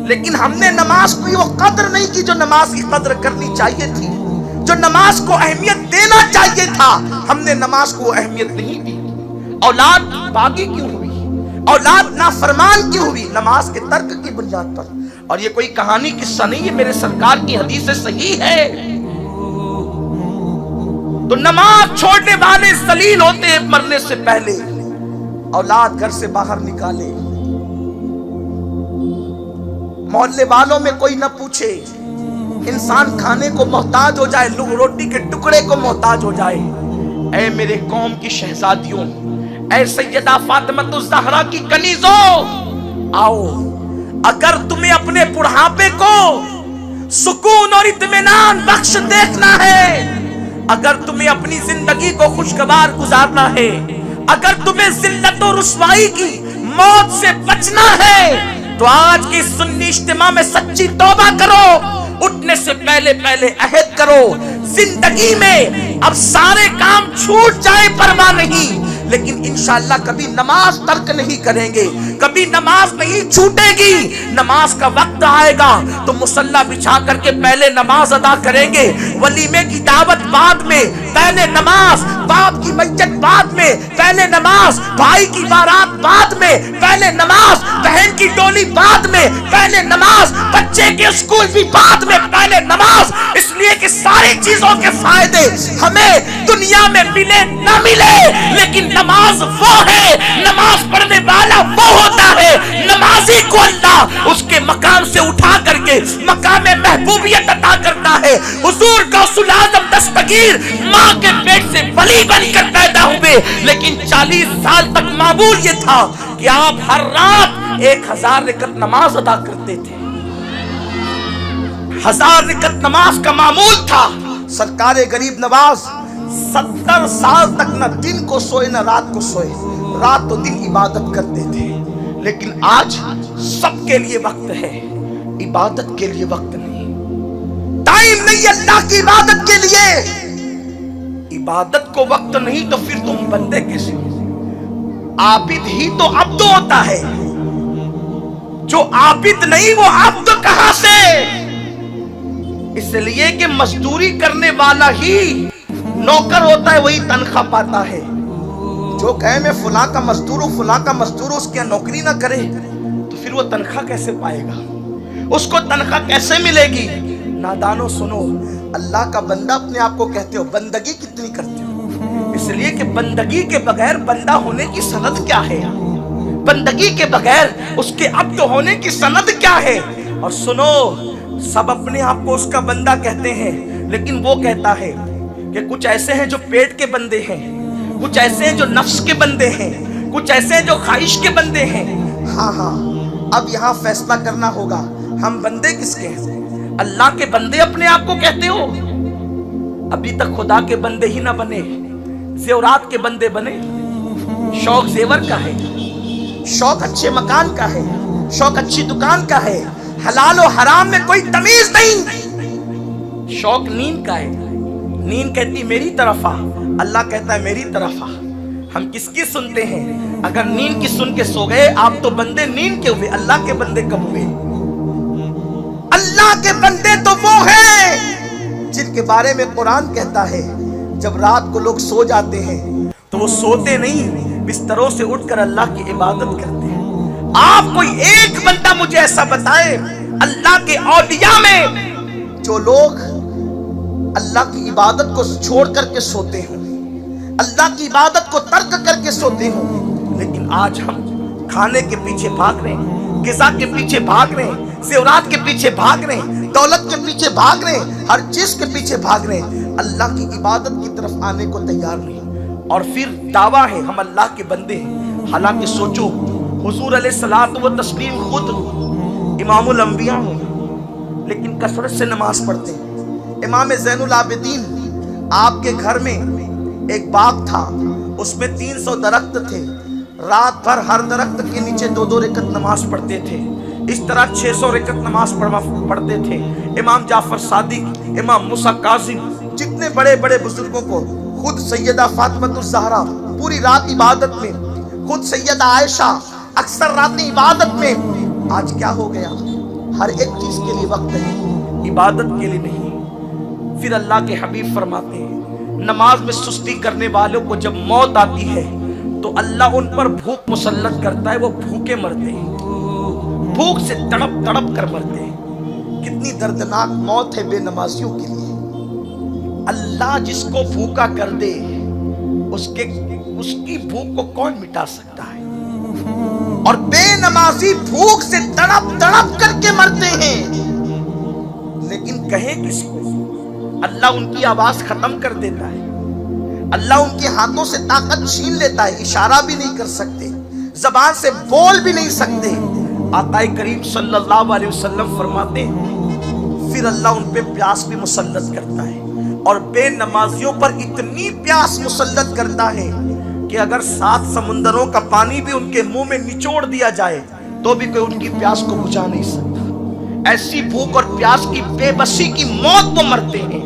لیکن ہم نے نماز کو وہ قدر نہیں کی جو نماز کی قدر کرنی چاہیے تھی، جو نماز کو اہمیت دینا چاہیے تھا، ہم نے نماز کو اہمیت نہیں دی۔ اولاد باغی کیوں ہوئی؟ اولاد نافرمان کیوں ہوئی؟ نماز کے ترک کی بنیاد پر۔ اور یہ کوئی کہانی قصہ نہیں ہے، میرے سرکار کی حدیث صحیح ہے۔ تو نماز چھوڑنے والے ذلیل ہوتے ہیں مرنے سے پہلے۔ اولاد گھر سے باہر نکالے، محلے والوں میں کوئی نہ پوچھے، انسان کھانے کو محتاج ہو جائے، روٹی کے ٹکڑے کو محتاج ہو جائے۔ اے میرے قوم کی شہزادیوں، اے سیدہ فاطمہ الزہرا کی کنیزوں، آؤ، اگر تمہیں اپنے بڑھاپے کو سکون اور اطمینان بخش دیکھنا ہے، اگر تمہیں اپنی زندگی کو خوشگوار گزارنا ہے، اگر تمہیں ذلت و رسوائی کی موت سے بچنا ہے، تو آج کی سنی اجتماع میں سچی توبہ کرو، اٹھنے سے پہلے عہد کرو، زندگی میں اب سارے کام چھوٹ جائے پرواہ نہیں، لیکن انشاءاللہ کبھی نماز ترک نہیں کریں گے، کبھی نماز نہیں چھوٹے گی۔ نماز کا وقت آئے گا تو مصلی بچھا کر کے پہلے نماز ادا کریں گے، ولیمے کی دعوت بعد میں، پہلے نماز، باپ کی میت بعد میں، پہلے نماز، بھائی کی بارات بعد میں، پہلے نماز، بہن کی ڈولی بعد میں، پہلے نماز، بچے کے اسکول بھی بعد میں، پہلے نماز، اس لیے کہ ساری چیزوں کے فائدے ہمیں دنیا میں ملے نہ ملے، لیکن نماز وہ ہے، نماز پڑھنے والا وہ ہوتا ہے، نمازی کو اللہ اس کے مقام سے اٹھا کر کے مقام محبوبیت عطا کرتا ہے۔ حضور غوث العظم دستگیر ماں کے پیٹ سے ولی بن کر پیدا ہوئے، لیکن 40 سال تک معمول یہ تھا کہ آپ ہر رات 1000 رکعت نماز ادا کرتے تھے۔ 1000 رکعت نماز کا معمول تھا۔ سرکار غریب نواز 70 سال تک نہ دن کو سوئے نہ رات کو سوئے، رات تو دن عبادت کرتے تھے، لیکن آج سب کے لیے وقت ہے، عبادت کے لیے وقت نہیں، ٹائم نہیں اللہ کی عبادت کے لیے۔ عبادت کو وقت نہیں تو پھر تم بندے کیسے ہو؟ عابد ہی تو عبد ہوتا ہے، جو عابد نہیں وہ عبد کہاں سے؟ اس لیے کہ مزدوری کرنے والا ہی نوکر ہوتا ہے، وہی تنخواہ پاتا ہے۔ جو کہے میں فلاں کا مزدور ہوں، فلاں کا مزدور ہوں، اس کی نوکری نہ کرے تو پھر وہ تنخواہ کیسے پائے گا؟ اس کو تنخواہ کیسے ملے گی؟ نادانو سنو، اللہ کا بندہ اپنے آپ کو کہتے ہو، بندگی کتنی کرتے ہو؟ اس لیے کہ بندگی کے بغیر بندہ ہونے کی سند کیا ہے؟ بندگی کے بغیر اس کے عبد ہونے کی سند کیا ہے؟ اور سنو، سب اپنے آپ کو اس کا بندہ کہتے ہیں، لیکن وہ کہتا ہے کہ کچھ ایسے ہیں جو پیٹ کے بندے ہیں، کچھ ایسے ہیں جو نفس کے بندے ہیں، کچھ ایسے ہیں جو خواہش کے بندے ہیں۔ ہاں اب یہاں فیصلہ کرنا ہوگا، ہم بندے کس کے ہیں؟ اللہ کے بندے اپنے آپ کو کہتے ہو؟ ابھی تک خدا کے بندے ہی نہ بنے، زیورات کے بندے بنے۔ شوق زیور کا ہے، شوق اچھے مکان کا ہے، شوق اچھی دکان کا ہے، حلال و حرام میں کوئی تمیز نہیں۔ شوق نیند کا ہے، نیند کہتی میری طرف آ، اللہ کہتا ہے میری طرف آ۔ ہم کس کی سنتے ہیں؟ اگر نیند کی سن کے سو گئے آپ تو بندے نیند کے ہوئے، اللہ کے بندے کب ہوئے؟ اللہ کے بندے تو وہ ہیں جن کے بارے میں قرآن کہتا ہے جب رات کو لوگ سو جاتے ہیں تو وہ سوتے نہیں، بستروں سے اٹھ کر اللہ کی عبادت کرتے ہیں۔ آپ کوئی ایک بندہ مجھے ایسا بتائے اللہ کے اولیاء میں جو لوگ اللہ کی عبادت کو چھوڑ کر کے سوتے ہیں، اللہ کی عبادت کو ترک کر کے سوتے ہوں۔ لیکن آج ہم کھانے کے پیچھے بھاگ رہے ہیں، غذا کے پیچھے بھاگ رہے ہیں، زیورات کے پیچھے بھاگ رہے ہیں، دولت کے پیچھے بھاگ رہے ہیں، ہر چیز کے پیچھے بھاگ رہے ہیں، اللہ کی عبادت کی طرف آنے کو تیار نہیں۔ اور پھر دعویٰ ہے ہم اللہ کے بندے ہیں، حالانکہ سوچو حضور علیہ الصلوۃ والتسلیم خود امام الانبیاء ہوں لیکن کثرت سے نماز پڑھتے ہیں۔ امام زین العابدین آپ کے گھر میں ایک باغ تھا، اس میں 300 درخت تھے، رات بھر ہر درخت کے نیچے 2 رکعت نماز پڑھتے تھے، اس طرح 600 رکعت نماز پڑھتے تھے۔ امام جعفر صادق، امام موسیٰ کاظم، جتنے بڑے بڑے بزرگوں کو، خود سیدہ فاطمہ الزہرا پوری رات عبادت میں، خود سیدہ عائشہ اکثر رات عبادت میں۔ آج کیا ہو گیا؟ ہر ایک چیز کے لیے وقت ہے، عبادت کے لیے نہیں۔ پھر اللہ کے حبیب فرماتے ہیں نماز میں سستی کرنے والوں کو جب موت آتی ہے تو اللہ ان پر بھوک مسلط کرتا ہے، وہ بھوکے مرتے ہیں، بھوک سے تڑپ تڑپ کر مرتے ہیں۔ کتنی دردناک موت ہے بے نمازیوں کے لیے۔ اللہ جس کو بھوکا کر دے اس کی بھوک کو کون مٹا سکتا ہے؟ اور بے نمازی بھوک سے تڑپ تڑپ کر کے مرتے ہیں، لیکن کہیں کس کو؟ اللہ ان کی آواز ختم کر دیتا ہے، اللہ ان کے ہاتھوں سے طاقت چھین لیتا ہے، اشارہ بھی نہیں کر سکتے، زبان سے بول بھی نہیں سکتے۔ آقا کریم صلی اللہ علیہ وسلم فرماتے ہیں پھر اللہ ان پہ پیاس بھی مسلط کرتا ہے، اور بے نمازیوں پر اتنی پیاس مسلط کرتا ہے کہ اگر 7 سمندروں کا پانی بھی ان کے منہ میں نچوڑ دیا جائے تو بھی کوئی ان کی پیاس کو بجھا نہیں سکتا۔ ایسی بھوک اور پیاس کی بے بسی کی موت وہ مرتے ہیں۔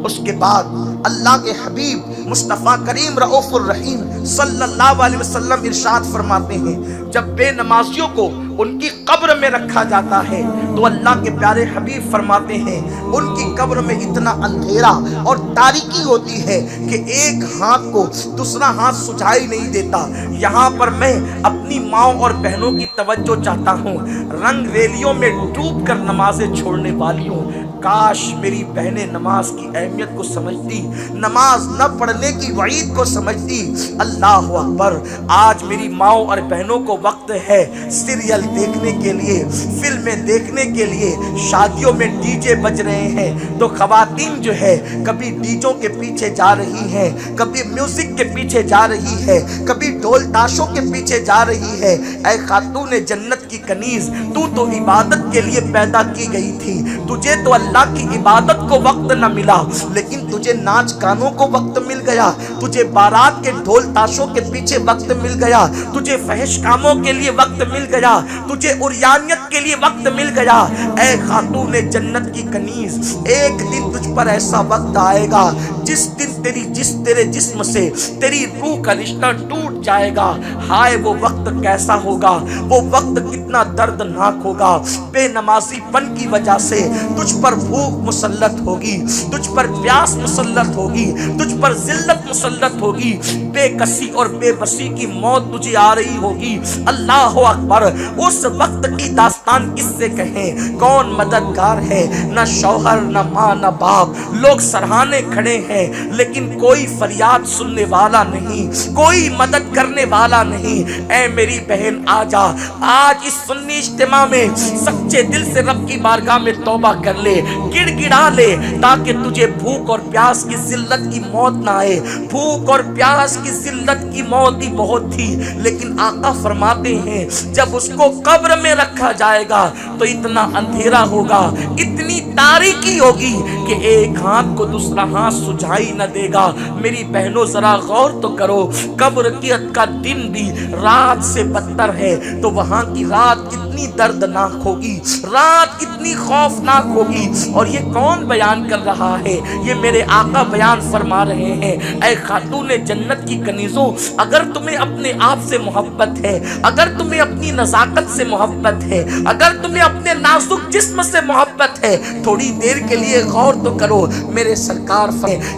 اس کے بعد اللہ کے حبیب مصطفیٰ کریم رؤوف الرحیم صلی اللہ علیہ وسلم ارشاد فرماتے ہیں جب بے نمازیوں کو ان کی قبر میں رکھا جاتا ہے تو اللہ کے پیارے حبیب فرماتے ہیں ان کی قبر میں اتنا اندھیرا اور تاریکی ہوتی ہے کہ ایک ہاتھ کو دوسرا ہاتھ سجھائی نہیں دیتا۔ یہاں پر میں اپنی ماؤں اور بہنوں کی توجہ چاہتا ہوں، رنگ ریلیوں میں ڈوب کر نمازیں چھوڑنے والیوں، کاش میری بہنیں نماز کی اہمیت کو سمجھتی، نماز نہ پڑھنے کی وعید کو سمجھتی۔ اللہ اکبر، آج میری ماؤں اور بہنوں کو وقت ہے سیریل دیکھنے کے لیے، فلمیں دیکھنے کے لیے، شادیوں میں ڈی جے بج رہے ہیں تو خواتین جو ہے کبھی ڈیجوں کے پیچھے جا رہی ہیں، کبھی میوزک کے پیچھے جا رہی ہے، کبھی ڈھول تاشوں کے پیچھے جا رہی ہے۔ اے خاتون جنت کی کنیز، تو عبادت کے لیے پیدا کی گئی تھی، تجھے تو اللہ کی عبادت کو وقت نہ ملا، لیکن تجھے ناچ گانوں کو وقت مل گیا، تجھے بارات کے ڈھول تاشوں کے پیچھے وقت مل گیا، تجھے فحش کاموں کے لیے وقت مل گیا، تجھے عریانیت کے لیے وقت مل گیا۔ اے خاتون جنت کی کنیز، ایک دن تجھ پر ایسا وقت آئے گا جس دن تیرے جسم سے تیری روح کا رشتہ ٹوٹ جائے گا۔ ہائے وہ وقت کیسا ہوگا، وہ وقت کتنا دردناک ہوگا۔ بے نمازی پن کی وجہ سے تجھ پر بھوک مسلط ہوگی، تجھ پر پیاس مسلط ہوگی، تجھ پر ذلت مسلط ہوگی، بے کسی اور بے بسی کی موت تجھے آ رہی ہوگی۔ اللہ اکبر، اس وقت کی داستان کس سے کہیں؟ کون مددگار ہے؟ نہ شوہر، نہ ماں، نہ باپ، لوگ سرہانے کھڑے ہیں لیکن کوئی فریاد سننے والا نہیں، کوئی مدد کرنے والا نہیں۔ اے میری بہن آجا، آج اس سنی اجتماع میں سچے دل سے رب کی بارگاہ میں توبہ کر لے، گڑ گڑا لے، تاکہ تجھے بھوک اور پیاس کی ذلت کی موت نہ آئے۔ بھوک اور پیاس کی ذلت کی موت ہی بہت تھی، لیکن آقا فرماتے ہیں جب اس کو قبر میں رکھا جائے گا تو اتنا اندھیرا ہوگا، اتنی تاریکی ہوگی کہ ایک ہاتھ کو دوسرا ہاتھ سجھائی نہ دے گا۔ میری بہنوں ذرا غور تو کرو، قبر کا دن بھی رات سے بدتر ہے تو وہاں کی رات کتنی دردناک ہوگی، رات کتنی خوفناک ہوگی۔ اور یہ کون بیان کر رہا ہے؟ یہ میرے آقا بیان فرما رہے ہیں۔ اے خاتون جنت کی کنیزوں، اگر تمہیں اپنے آپ سے محبت ہے، اگر تمہیں اپنی نزاکت سے محبت ہے، اگر تمہیں اپنے نازک جسم سے محبت ہے، تھوڑی دیر کے لیے غور تو کرو۔ میرے سرکار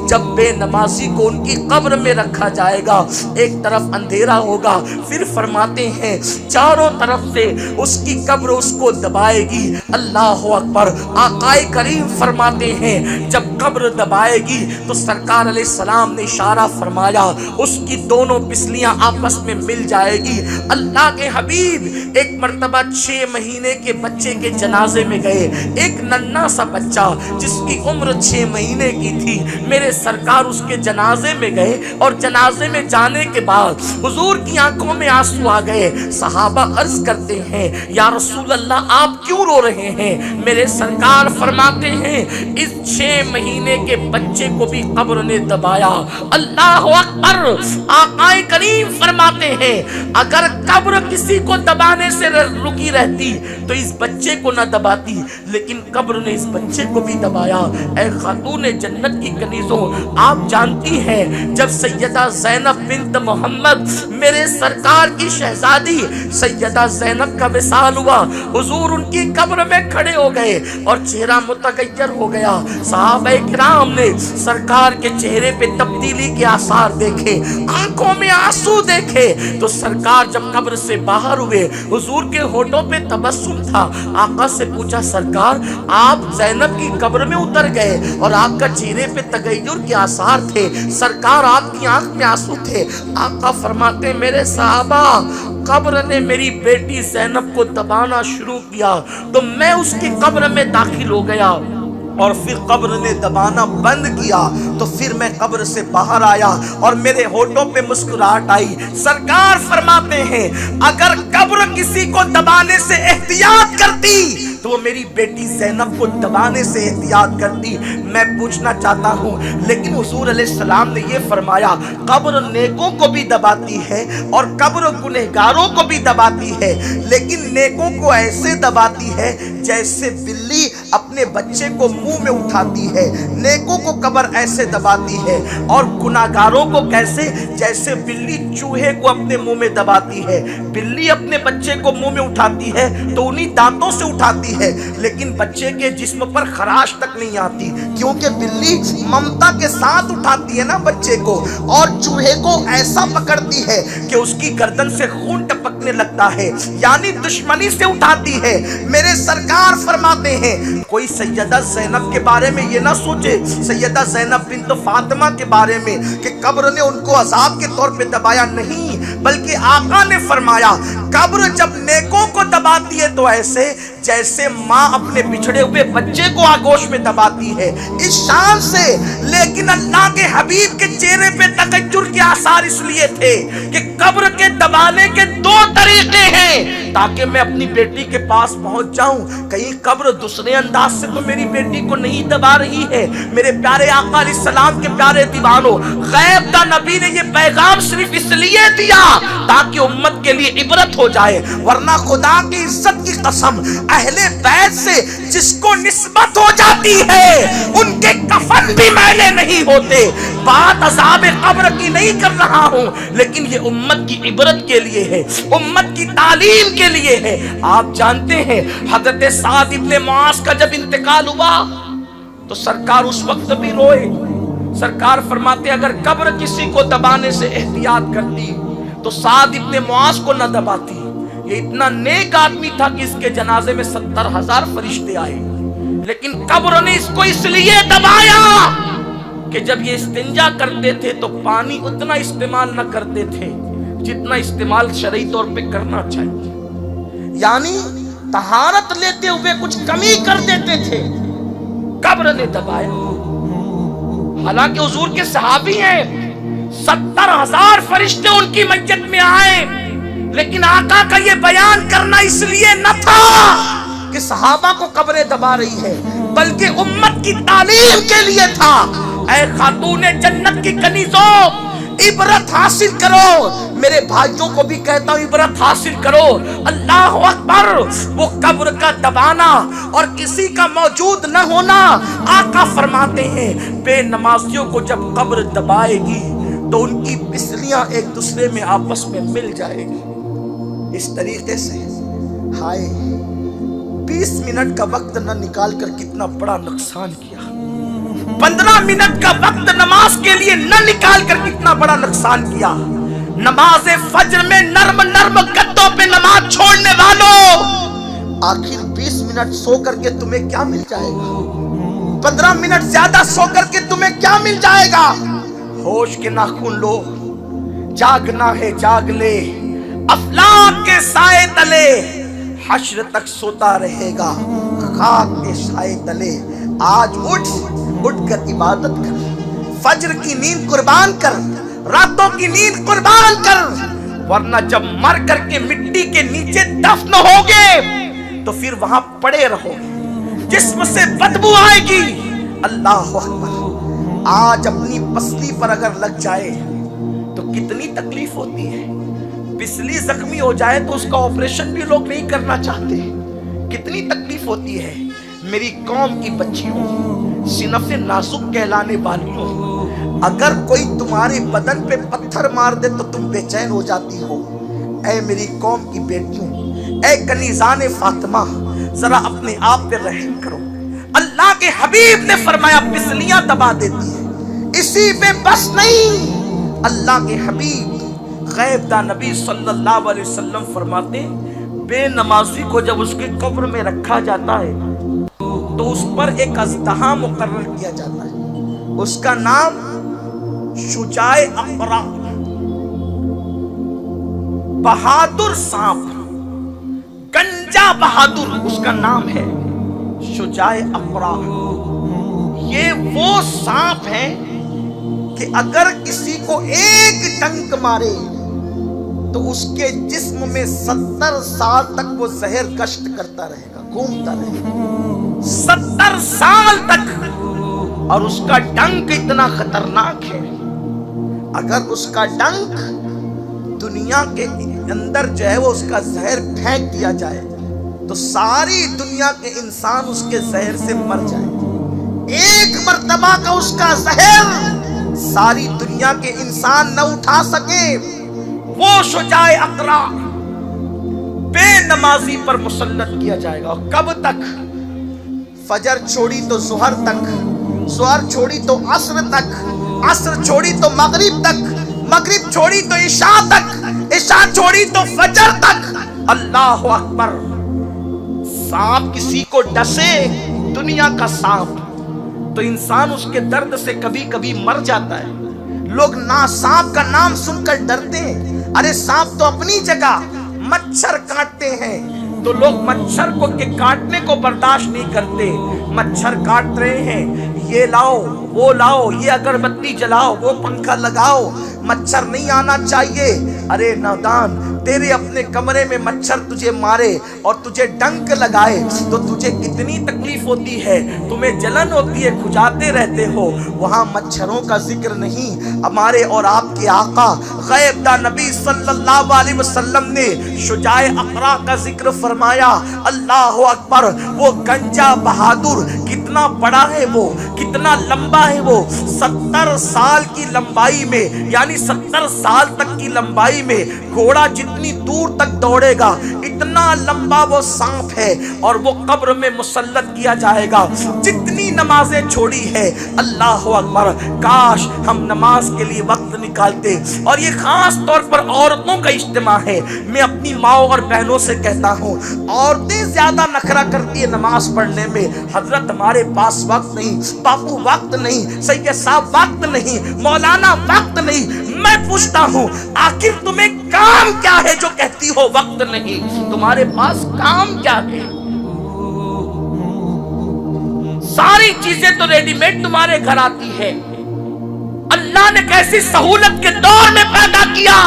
جب بے نمازی کو ان کی قبر میں رکھا جائے گا، ایک طرف اندھیرا ہوگا، پھر فرماتے ہیں چاروں طرف سے اس کی قبر اس کو دبائے گی۔ اللہ اکبر، آقا کریم فرماتے ہیں جب قبر دبائے گی تو سرکار علیہ السلام نے اشارہ فرمایا اس کی دونوں پسلیاں آپس میں مل جائے گی۔ اللہ کے حبیب ایک مرتبہ 6 مہینے کے بچے کے جنازے میں گئے، ایک ننھا سا بچہ جس کی عمر 6 مہینے کی تھی، میرے سرکار اس کے جنازے میں گئے، اور جنازے میں جانے کے بعد حضور کی آنکھوں میں آنسو آ گئے۔ صحابہ عرض کرتے ہیں یا رسول اللہ آپ کیوں رو رہے ہیں؟ میرے سرکار فرماتے ہیں اس 6 مہینے کے بچے کو بھی قبر نے دبایا۔ اللہ اکبر، آقا کریم فرماتے ہیں اگر قبر کسی کو دبانے سے رکی رہتی تو اس بچے کو نہ دباتی، لیکن قبر نے اس بچے کو بھی دبایا۔ اے خاتون جنت کی کنیزوں، آپ جانتی ہیں جب سیدہ زینب بنت محمد میرے سرکار کی شہزادی سیدہ زینب کا وصال ہوا، حضور ان کی قبر میں کھڑے ہو گئے اور چہرہ متغیر ہو گیا۔ صحابہ کرام نے سرکار کے چہرے پہ تبدیلی کے آثار دیکھے، آنکھوں میں آنسو دیکھے، تو سرکار جب قبر سے باہر ہوئے حضور کے ہونٹوں پہ تبسم تھا۔ آقا سے پوچھا سرکار آپ زینب کی قبر میں اتر گئے اور آپ کا چہرے پہ تغیر کے آثار تھے، سرکار آپ کی آنکھ میں آنسو تھے۔ آقا فرماتے میرے صحابہ قبر نے میری بیٹی زینب کو دبانا شروع کیا تو میں اس کی قبر میں داخل ہو گیا، اور پھر قبر نے دبانا بند کیا تو پھر میں قبر سے باہر آیا اور میرے ہونٹوں پہ مسکراہٹ آئی۔ سرکار فرماتے ہیں اگر قبر کسی کو دبانے سے احتیاط کرتی تو وہ میری بیٹی زینب کو دبانے سے احتیاط کرتی۔ میں پوچھنا چاہتا ہوں لیکن حضور علیہ السلام نے یہ فرمایا قبر نیکوں کو بھی دباتی ہے اور قبر گنہگاروں کو بھی دباتی ہے، لیکن نیکوں کو ایسے دباتی ہے جیسے بلی اپنے بچے کو منہ میں اٹھاتی ہے، نیکوں کو قبر ایسے دباتی ہے، اور گناہگاروں کو کیسے؟ جیسے بلی چوہے کو اپنے منہ میں دباتی ہے۔ بلی اپنے بچے کو منہ میں اٹھاتی ہے تو انہی دانتوں سے اٹھاتی ہے، لیکن بچے کے جسم پر خراش تک نہیں آتی، کیونکہ بلی ممتا کے ساتھ اٹھاتی ہے نا بچے کو، اور چوہے کو ایسا پکڑتی ہے کہ اس کی گردن سے خون ٹپکنے لگتا ہے، یعنی دشمنی سے اٹھاتی ہے۔ میرے سرکار فرماتے ہیں کوئی سیدہ زینب کے بارے میں یہ نہ سوچے، سیدہ زینب بنت فاطمہ کے بارے میں کہ قبر نے ان کو عذاب کے طور پہ دبایا، نہیں، بلکہ آقا نے فرمایا قبر جب نیکوں کو دباتی ہے تو ایسے جیسے ماں اپنے بچھڑے ہوئے بچے کو آگوش میں دباتی ہے، اس شان سے۔ لیکن اللہ کے حبیب کے چہرے پہ تغیر کے آثار اس لیے تھے کہ قبر کے دبانے کے دو طریقے ہیں تاکہ میں اپنی بیٹی کے پاس پہنچ جاؤں۔ کہیں قبر دوسرے انداز سے تو میری بیٹی کو نہیں دبا رہی ہے۔ میرے پیارے آقا علیہ السلام کے پیارے دیوانوں، غیب دا نبی نے یہ پیغام صرف اس لیے دیا تاکہ امت کے لیے عبرت ہو جائے، ورنہ خدا کی عزت کی قسم اہل بیت سے جس کو نسبت ہو جاتی ہے ان کے کفن بھی میلے نہیں ہوتے۔ بات عذاب قبر کی نہیں کر رہا ہوں، لیکن یہ امت کی عبرت کے لیے ہے، امت کی تعلیم کے لیے ہے۔ آپ جانتے ہیں حضرت سعد ابن معاذ کا جب انتقال ہوا تو سرکار اس وقت بھی روئے۔ سرکار فرماتے اگر قبر کسی کو دبانے سے احتیاط کرتی تو سعد ابن معاذ کو نہ دباتی۔ یہ اتنا نیک آدمی تھا کہ اس کے جنازے میں 70,000 فرشتے آئے، لیکن قبر نے اس کو اس لیے دبایا کہ جب یہ استنجا کرتے تھے تو پانی اتنا استعمال نہ کرتے تھے جتنا استعمال شرعی طور پہ کرنا چاہیے، یعنی طہارت لیتے ہوئے کچھ کمی کر دیتے تھے، قبر نے دبایا۔ حالانکہ حضور کے صحابی ہیں، 70,000 فرشتے ان کی میت میں آئے، لیکن آقا کا یہ بیان کرنا اس لیے نہ تھا کہ صحابہ کو قبریں دبا رہی ہے، بلکہ امت کی تعلیم کے لیے تھا۔ اے خاتون جنت کی کنیزوں، عبرت حاصل کرو۔ میرے بھائیوں کو بھی کہتا ہوں عبرت حاصل کرو۔ اللہ اکبر، وہ قبر کا دبانا اور کسی کا موجود نہ ہونا، آقا فرماتے ہیں بے نمازیوں کو جب قبر دبائے گی تو ان کی پسلیاں ایک دوسرے میں آپس میں مل جائے گی۔ اس طریقے سے ہائے 20 منٹ کا وقت نہ نکال کر کتنا بڑا نقصان کیا، 15 منٹ کا وقت نماز کے لیے نہ نکال کر کتنا بڑا نقصان کیا۔ نماز فجر میں نرم نرم گدوں پہ نماز چھوڑنے والوں، آخر 20 منٹ سو کر کے تمہیں کیا مل جائے گا؟ 15 منٹ زیادہ سو کر کے تمہیں کیا مل جائے گا؟ ہوش کے ناخن لو، جاگنا ہے جاگ لے، افلاک کے سائے تلے حشر تک سوتا رہے گا، خاک کے سائے تلے۔ آج اٹھ کر عبادت کر، فجر کی نیند قربان کر، راتوں کی نیند قربان کر، ورنہ جب مر کر کے مٹی کے نیچے دفن ہوگے تو پھر وہاں پڑے رہو گے، جسم سے بدبو آئے گی۔ اللہ اکبر، آج اپنی پسلی پر اگر لگ جائے تو کتنی تکلیف ہوتی ہے، پسلی زخمی ہو جائے تو اس کا آپریشن بھی لوگ نہیں کرنا چاہتے، کتنی تکلیف ہوتی ہے۔ میری قوم کی بچیوں، صنف نازک کہلانے والیوں، اگر کوئی تمہارے بدن پہ پتھر مار دے تو تم بے چین ہو جاتی ہو۔ اے میری قوم کی بیٹیوں، اے کنیزان فاطمہ، ذرا اپنے آپ پہ رحم کرو۔ اللہ کے حبیب نے فرمایا پسلیاں دبا دیتی ہیں، اسی پہ بس نہیں۔ اللہ کے حبیب غیب داں نبی صلی اللہ علیہ وسلم فرماتے ہیں بے نمازی کو جب اس کی قبر میں رکھا جاتا ہے تو اس پر ایک اژدہا مقرر کیا جاتا ہے، اس کا نام شجاع اقرا، بہادر سانپ، گنجا بہادر اس کا نام ہے، شجاع اقرا۔ یہ وہ سانپ ہے کہ اگر کسی کو ایک ڈنک مارے تو اس کے جسم میں 70 سال تک وہ زہر گشت کرتا رہے گا، گھومتا رہے گا 70 سال تک۔ اور اس کا ڈنک اتنا خطرناک ہے، اگر اس کا ڈنک دنیا کے اندر جو ہے وہ اس کا زہر پھینک دیا جائے تو ساری دنیا کے انسان اس کے زہر سے مر جائے۔ ایک مرتبہ کا اس کا زہر ساری دنیا کے انسان نہ اٹھا سکے۔ وہ شجاع اقرا بے نمازی پر مسلط کیا جائے گا۔ کب تک؟ فجر چھوڑی تو ظہر تک، ظہر چھوڑی تو عصر تک، عصر چھوڑی تو مغرب تک، مغرب چھوڑی تو عشاء تک، عشاء چھوڑی تو فجر تک۔ اللہ اکبر۔ سانپ کسی کو ڈسے، دنیا کا سانپ، تو انسان اس کے درد سے کبھی کبھی مر جاتا ہے۔ لوگ سانپ کا نام سن کر ڈرتے ہیں۔ ارے سانپ تو اپنی جگہ، مچھر کاٹتے ہیں تو لوگ مچھر کو کے کاٹنے کو برداشت نہیں کرتے۔ مچھر کاٹ رہے ہیں، یہ لاؤ وہ لاؤ، یہ اگربتی جلاؤ، وہ پنکھا لگاؤ، مچھر نہیں آنا چاہیے۔ ارے نادان، تیرے اپنے کمرے میں مچھر تجھے مارے اور تجھے ڈنک لگائے تو تجھے کتنی تکلیف ہوتی ہے، تمہیں جلن ہوتی ہے، کھجاتے رہتے ہو۔ وہاں مچھروں کا ذکر نہیں۔ ہمارے اور آپ کے آقا غیب داں نبی صلی اللہ علیہ وسلم نے شجاع اقرا کا ذکر فرمایا۔ اللہ اکبر۔ وہ گنجا بہادر کتنا بڑا ہے، وہ کتنا لمبا ہے، وہ 70 سال کی لمبائی میں، یعنی 70 سال تک کی لمبائی میں گھوڑا جتنی دور تک دوڑے گا اتنا لمبا وہ سانپ ہے، اور وہ قبر میں مسلط کیا جائے گا۔ جتنی نمازیں چھوڑی ہے، اللہ اکبر، کاش ہم نماز کے لیے وقت نکالتے۔ اور یہ خاص طور پر عورتوں کا اجتماع ہے۔ میں اپنی ماؤں اور بہنوں سے کہتا ہوں، عورتیں زیادہ نخرہ کرتی ہے نماز پڑھنے میں۔ حضرت ہمارے پاس وقت نہیں، باپو وقت نہیں، سید صاحب وقت نہیں، مولانا وقت نہیں۔ میں پوچھتا ہوں آخر تمہیں کام کیا ہے جو کہتی ہو وقت نہیں؟ تمہارے پاس کام کیا ہے؟ ساری چیزیں تو ریڈی میڈ تمہارے گھر آتی ہے۔ اللہ نے کیسی سہولت کے دور میں پیدا کیا،